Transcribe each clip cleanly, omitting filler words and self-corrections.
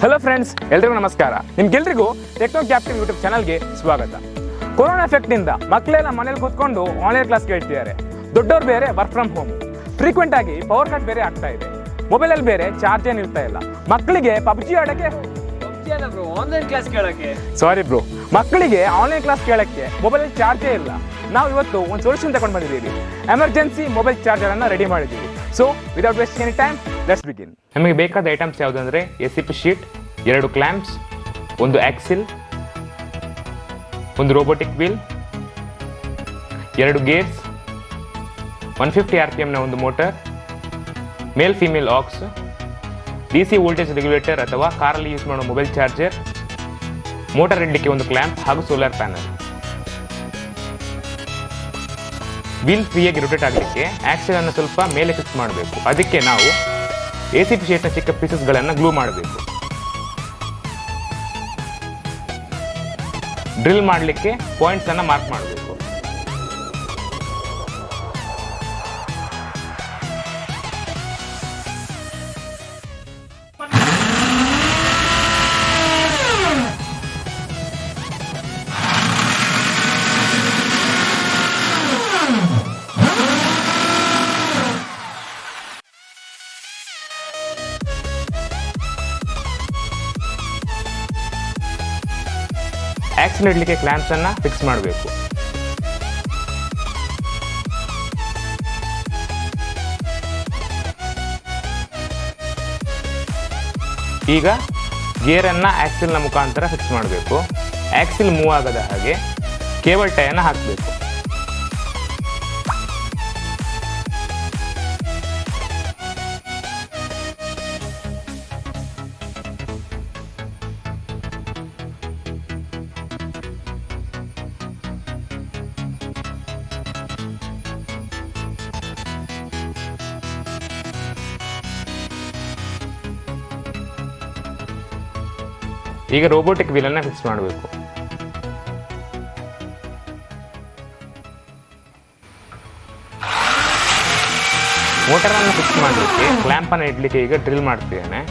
Hello friends, ಎಲ್ರಿಗೂ ನಮಸ್ಕಾರ. ನಿಮ್ಗೆಲ್ರಿಗೂ ಟೆಕ್ನೋ ಕ್ಯಾಪ್ಟಿವ್ ಯೂಟ್ಯೂಬ್ ಚಾನಲ್ಗೆ ಸ್ವಾಗತ. ಕೊರೋನಾ ಎಫೆಕ್ಟ್ನಿಂದ ಮಕ್ಕಳೆಲ್ಲ ಮನೇಲಿ ಕೂತ್ಕೊಂಡು ಆನ್ಲೈನ್ ಕ್ಲಾಸ್ ಕೇಳ್ತಿದ್ದಾರೆ. ದೊಡ್ಡವ್ರು ಬೇರೆ ವರ್ಕ್ ಫ್ರಮ್ ಹೋಮ್, ಫ್ರೀಕ್ವೆಂಟ್ ಆಗಿ ಪವರ್ ಕಟ್ ಬೇರೆ ಆಗ್ತಾ ಇದೆ. ಮೊಬೈಲಲ್ಲಿ ಬೇರೆ ಚಾರ್ಜ್ ಏನು ಇರ್ತಾ ಇಲ್ಲ. ಮಕ್ಕಳಿಗೆ ಪಬ್ಜಿ ಆಡೋಕ್ಕೆ ಆನ್ಲೈನ್ ಕ್ಲಾಸ್ ಕೇಳಕ್ಕೆ ಸಾರಿ ಬ್ರೋ, ಮಕ್ಕಳಿಗೆ ಆನ್ಲೈನ್ ಕ್ಲಾಸ್ ಕೇಳಕ್ಕೆ ಮೊಬೈಲಲ್ಲಿ ಚಾರ್ಜೇ ಇಲ್ಲ. ನಾವು ಇವತ್ತು ಒಂದು ಸೊಲ್ಯೂಷನ್ ತಗೊಂಡು ಬಂದಿದ್ದೀವಿ. ಎಮರ್ಜೆನ್ಸಿ ಮೊಬೈಲ್ ಚಾರ್ಜರನ್ನು ರೆಡಿ ಮಾಡಿದ್ದೀವಿ. So without wasting any time, let's begin. ನಮಗೆ ಬೇಕಾದ ಐಟಮ್ಸ್ ಯಾವುದಂದ್ರೆ ಎಸಿಪಿ ಶೀಟ್, 2 ಕ್ಲ್ಯಾಂಪ್ಸ್, ಒಂದು ಆಕ್ಸಿಲ್, ಒಂದು ರೋಬೋಟಿಕ್ ವೀಲ್, 2 ಗೇರ್ಸ್, 150 RPM ಒಂದು motor, male female aux, DC voltage regulator ಅಥವಾ ಕಾರಲ್ಲಿ ಯೂಸ್ ಮಾಡೋ ಮೊಬೈಲ್ ಚಾರ್ಜರ್, ಮೋಟರ್ ಇಡಲಿಕ್ಕೆ ಒಂದು ಕ್ಲ್ಯಾಂಪ್ ಹಾಗೂ ಸೋಲಾರ್ ಪ್ಯಾನಲ್. ವೀಲ್ ಫ್ರೀಯಾಗಿ ರೊಟೇಟ್ ಆಗಲಿಕ್ಕೆ ಆಕ್ಸಿಲ್ ಅನ್ನು ಸ್ವಲ್ಪ ಮೇಲೆ ಫಿಕ್ಸ್ ಮಾಡಬೇಕು. ಅದಕ್ಕೆ ನಾವು ಎಸಿಪಿ ಶೀಟ್ನ ಚಿಕ್ಕ ಪೀಸಸ್ಗಳನ್ನು ಗ್ಲೂ ಮಾಡಬೇಕು. ಡ್ರಿಲ್ ಮಾಡಲಿಕ್ಕೆ ಪಾಯಿಂಟ್ಸ್ ಅನ್ನು ಮಾರ್ಕ್ ಮಾಡಬೇಕು. ಆಕ್ಸಿಲ್ ಇಡಲಿಕ್ಕೆ ಕ್ಲ್ಯಾಂಪ್ಸ್ ಅನ್ನ ಫಿಕ್ಸ್ ಮಾಡಬೇಕು. ಈಗ ಗೇರ್ ಅನ್ನ ಆಕ್ಸಿಲ್ ನ ಮುಖಾಂತರ ಫಿಕ್ಸ್ ಮಾಡಬೇಕು. ಆಕ್ಸಿಲ್ ಮೂವ್ ಆಗದ ಹಾಗೆ ಕೇಬಲ್ ಟೈ ಅನ್ನ ಹಾಕಬೇಕು. ಈಗ ರೋಬೋಟಿಕ್ ವೀಲ್ ಅನ್ನ ಫಿಕ್ಸ್ ಮಾಡಬೇಕು. ಮೋಟರ್ ಅನ್ನು ಫಿಕ್ಸ್ ಮಾಡಲಿಕ್ಕೆ ಕ್ಲ್ಯಾಂಪ್ ಅನ್ನು ಇಡ್ಲಿಕ್ಕೆ ಈಗ ಡ್ರಿಲ್ ಮಾಡ್ತಿದ್ದೇನೆ.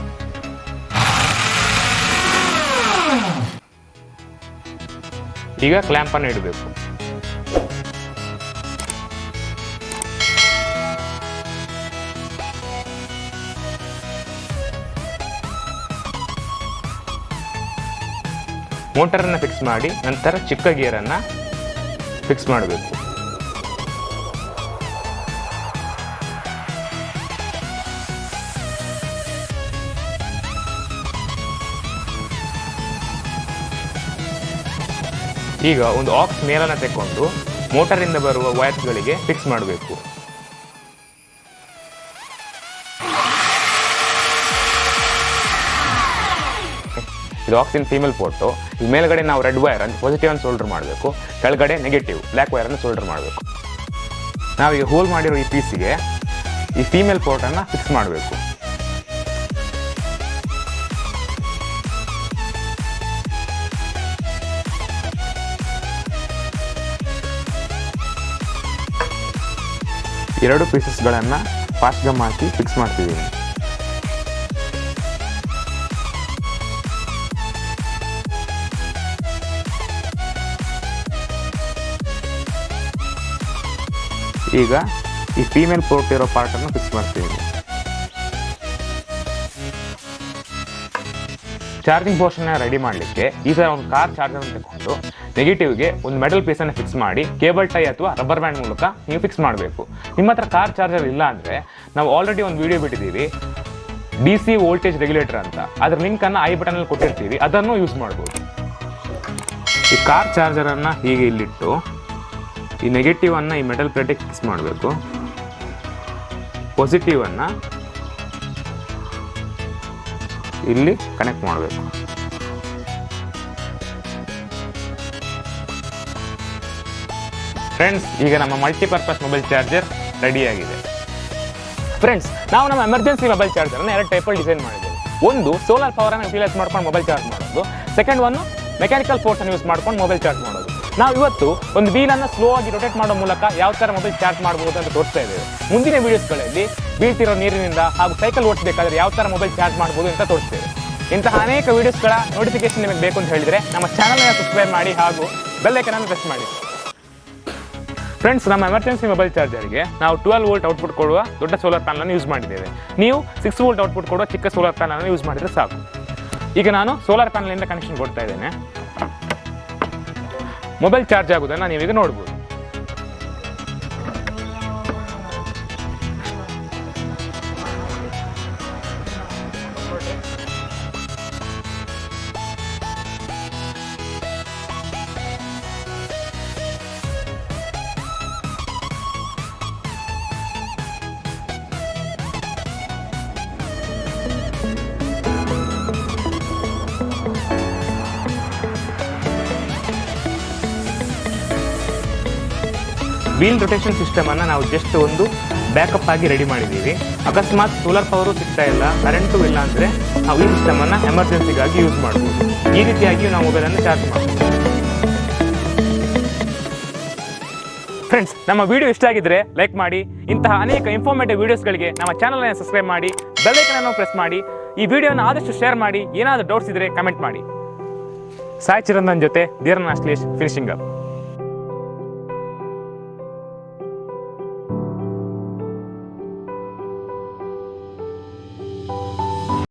ಈಗ ಕ್ಲ್ಯಾಂಪ್ ಅನ್ನು ಇಡಬೇಕು. ಮೋಟರ್ ಅನ್ನು ಫಿಕ್ಸ್ ಮಾಡಿ ನಂತರ ಚಿಕ್ಕ ಗೇರ್ ಅನ್ನ ಫಿಕ್ಸ್ ಮಾಡಬೇಕು. ಈಗ ಒಂದು ಆಕ್ಸ್ ಮೇಲನ್ನ ತೆಗೆದುಕೊಂಡು ಮೋಟರ್ ಇಂದ ಬರುವ ವೈರ್ಸ್ಗಳಿಗೆ ಫಿಕ್ಸ್ ಮಾಡಬೇಕು. ಇದು ಆಕ್ಸಿನ್ ಫೀಮೇಲ್ ಪೋರ್ಟು. ಈ ಮೇಲ್ಗಡೆ ನಾವು ರೆಡ್ ವೈರ್ ಅಂದರೆ ಪಾಸಿಟಿವ್ ಅನ್ನು ಸೋಲ್ಡರ್ ಮಾಡಬೇಕು, ಕೆಳಗಡೆ ನೆಗೆಟಿವ್ ಬ್ಲ್ಯಾಕ್ ವೈರ್ ಅನ್ನು ಸೋಲ್ಡರ್ ಮಾಡಬೇಕು. ನಾವೀಗ ಹೋಲ್ ಮಾಡಿರೋ ಈ ಪೀಸಿಗೆ ಈ ಫೀಮೇಲ್ ಪೋರ್ಟನ್ನು ಫಿಕ್ಸ್ ಮಾಡಬೇಕು. ಎರಡು ಪೀಸಸ್ಗಳನ್ನು ಫಾಸ್ಟ್ ಗಮ್ ಹಾಕಿ ಫಿಕ್ಸ್ ಮಾಡ್ತಿದ್ದೀನಿ. ಈಗ ಈ ಫೀಮೇಲ್ ಪೋರ್ಟ್ ಇರೋ ಪಾರ್ಟ್ ಅನ್ನು ಫಿಕ್ಸ್ ಮಾಡ್ತೀವಿ. ಚಾರ್ಜಿಂಗ್ ಪೋರ್ಷನ್ ರೆಡಿ ಮಾಡಲಿಕ್ಕೆ ಈ ಥರ ಒಂದು ಕಾರ್ ಚಾರ್ಜರ್ ಅನ್ನು ತಗೊಂಡು ನೆಗೆಟಿವ್ಗೆ ಒಂದು ಮೆಟಲ್ ಪೀಸ್ ಅನ್ನು ಫಿಕ್ಸ್ ಮಾಡಿ ಕೇಬಲ್ ಟೈ ಅಥವಾ ರಬ್ಬರ್ ಬ್ಯಾಂಡ್ ಮೂಲಕ ನೀವು ಫಿಕ್ಸ್ ಮಾಡಬೇಕು. ನಿಮ್ಮ ಹತ್ರ ಕಾರ್ ಚಾರ್ಜರ್ ಇಲ್ಲ ಅಂದರೆ ನಾವು ಆಲ್ರೆಡಿ ಒಂದು ವಿಡಿಯೋ ಬಿಟ್ಟಿದ್ದೀವಿ, DC ವೋಲ್ಟೇಜ್ ರೆಗ್ಯುಲೇಟರ್ ಅಂತ. ಅದರ ಲಿಂಕನ್ನು ಐ ಬಟನಲ್ಲಿ ಕೊಟ್ಟಿರ್ತೀವಿ, ಅದನ್ನು ಯೂಸ್ ಮಾಡ್ಬೋದು. ಈ ಕಾರ್ ಚಾರ್ಜರನ್ನು ಹೀಗೆ ಇಲ್ಲಿಟ್ಟು ಈ ನೆಗೆಟಿವ್ ಅನ್ನು ಈ ಮೆಟಲ್ ಪ್ಲೇಟಿಗೆ ಫಿಕ್ಸ್ ಮಾಡಬೇಕು. ಪಾಸಿಟಿವ್ ಅನ್ನು ಇಲ್ಲಿ ಕನೆಕ್ಟ್ ಮಾಡಬೇಕು. ಫ್ರೆಂಡ್ಸ್, ಈಗ ನಮ್ಮ ಮಲ್ಟಿಪರ್ಪಸ್ ಮೊಬೈಲ್ ಚಾರ್ಜರ್ ರೆಡಿಯಾಗಿದೆ. ಫ್ರೆಂಡ್ಸ್, ನಾವು ನಮ್ಮ ಎಮರ್ಜೆನ್ಸಿ ಮೊಬೈಲ್ ಚಾರ್ಜರನ್ನು 2 ಟೈಪಲ್ಲಿ ಡಿಸೈನ್ ಮಾಡಿದ್ದೇವೆ. ಒಂದು ಸೋಲಾರ್ ಪವರನ್ನು ಯುಟಿಲೈಸ್ ಮಾಡ್ಕೊಂಡು ಮೊಬೈಲ್ ಚಾರ್ಜ್ ಮಾಡೋದು, ಸೆಕೆಂಡ್ ಒನ್ ಮೆಕ್ಯಾನಿಕಲ್ ಫೋರ್ಸನ್ನು ಯೂಸ್ ಮಾಡ್ಕೊಂಡು ಮೊಬೈಲ್ ಚಾರ್ಜ್ ಮಾಡೋದು. ನಾವು ಇವತ್ತು ಒಂದು ವೀಲನ್ನು ಸ್ಲೋ ಆಗಿ ರೊಟೇಟ್ ಮಾಡೋ ಮೂಲಕ ಯಾವ ಥರ ಮೊಬೈಲ್ ಚಾರ್ಜ್ ಮಾಡಬಹುದು ಅಂತ ತೋರಿಸ್ತಾ ಇದ್ದೇವೆ. ಮುಂದಿನ ವೀಡಿಯೋಸ್ಗಳಲ್ಲಿ ಬೀಳ್ತಿರೋ ನೀರಿನಿಂದ ಹಾಗೂ ಸೈಕಲ್ ಓಡಿಸಬೇಕಾದ್ರೆ ಯಾವ ಥರ ಮೊಬೈಲ್ ಚಾರ್ಜ್ ಮಾಡ್ಬೋದು ಅಂತ ತೋರಿಸ್ತೇವೆ. ಇಂತಹ ಅನೇಕ ವಿಡಿಯೋಸ್ಗಳ ನೋಟಿಫಿಕೇಶನ್ ನಿಮಗೆ ಬೇಕು ಅಂತ ಹೇಳಿದರೆ ನಮ್ಮ ಚಾನಲ್ನ ಸಬ್ಸ್ಕ್ರೈಬ್ ಮಾಡಿ ಹಾಗೂ ಬೆಲ್ ಐಕನ್ ಪ್ರೆಸ್ ಮಾಡಿ. ಫ್ರೆಂಡ್ಸ್, ನಮ್ಮ ಎಮರ್ಜೆನ್ಸಿ ಮೊಬೈಲ್ ಚಾರ್ಜರ್ಗೆ ನಾವು 12 ವೋಲ್ಟ್ ಔಟ್ಪುಟ್ ಕೊಡುವ ದೊಡ್ಡ ಸೋಲಾರ್ ಪ್ಯಾನಲನ್ನು ಯೂಸ್ ಮಾಡಿದ್ದೇವೆ. ನೀವು 6 ವೋಲ್ಟ್ ಔಟ್ಪುಟ್ ಕೊಡುವ ಚಿಕ್ಕ ಸೋಲಾರ್ ಪ್ಯಾನಲನ್ನು ಯೂಸ್ ಮಾಡಿದರೆ ಸಾಕು. ಈಗ ನಾನು ಸೋಲಾರ್ ಪ್ಯಾನಲಿಂದ ಕನೆಕ್ಷನ್ ಕೊಡ್ತಾ ಇದ್ದೇನೆ. ಮೊಬೈಲ್ ಚಾರ್ಜ್ ಆಗುವುದನ್ನು ನೀವೀಗ ನೋಡ್ಬೋದು. ವೀಲ್ ರೊಟೇಷನ್ ಸಿಸ್ಟಮನ್ನು ನಾವು ಜಸ್ಟ್ ಒಂದು ಬ್ಯಾಕಪ್ ಆಗಿ ರೆಡಿ ಮಾಡಿದ್ದೀವಿ. ಅಕಸ್ಮಾತ್ ಸೋಲಾರ್ ಪವರು ಸಿಗ್ತಾ ಇಲ್ಲ, ಕರೆಂಟು ಇಲ್ಲ ಅಂದರೆ ನಾವು ಈ ಸಿಸ್ಟಮನ್ನು ಎಮರ್ಜೆನ್ಸಿಗಾಗಿ ಯೂಸ್ ಮಾಡ್ಬೋದು. ಈ ರೀತಿಯಾಗಿ ನಾವು ಮೊಬೈಲನ್ನು ಚಾರ್ಜ್ ಮಾಡ್ಬೋದು. ಫ್ರೆಂಡ್ಸ್, ನಮ್ಮ ವಿಡಿಯೋ ಇಷ್ಟ ಆಗಿದ್ದರೆ ಲೈಕ್ ಮಾಡಿ. ಇಂತಹ ಅನೇಕ ಇನ್ಫಾರ್ಮೇಟಿವ್ ವಿಡಿಯೋಸ್ಗಳಿಗೆ ನಮ್ಮ ಚಾನಲ್ನ ಸಬ್ಸ್ಕ್ರೈಬ್ ಮಾಡಿ, ಬೆಲ್ ಐಕನ್ ಪ್ರೆಸ್ ಮಾಡಿ. ಈ ವಿಡಿಯೋನ ಆದಷ್ಟು ಶೇರ್ ಮಾಡಿ. ಏನಾದರೂ ಡೌಟ್ಸ್ ಇದ್ದರೆ ಕಮೆಂಟ್ ಮಾಡಿ. ಸಾಯಿ ಚಿರಂದನ್ ಜೊತೆ ಧೀರನ್ ಅಶ್ಲೇಷ್ ಫಿನಿಶಿಂಗ್ ಅಪ್.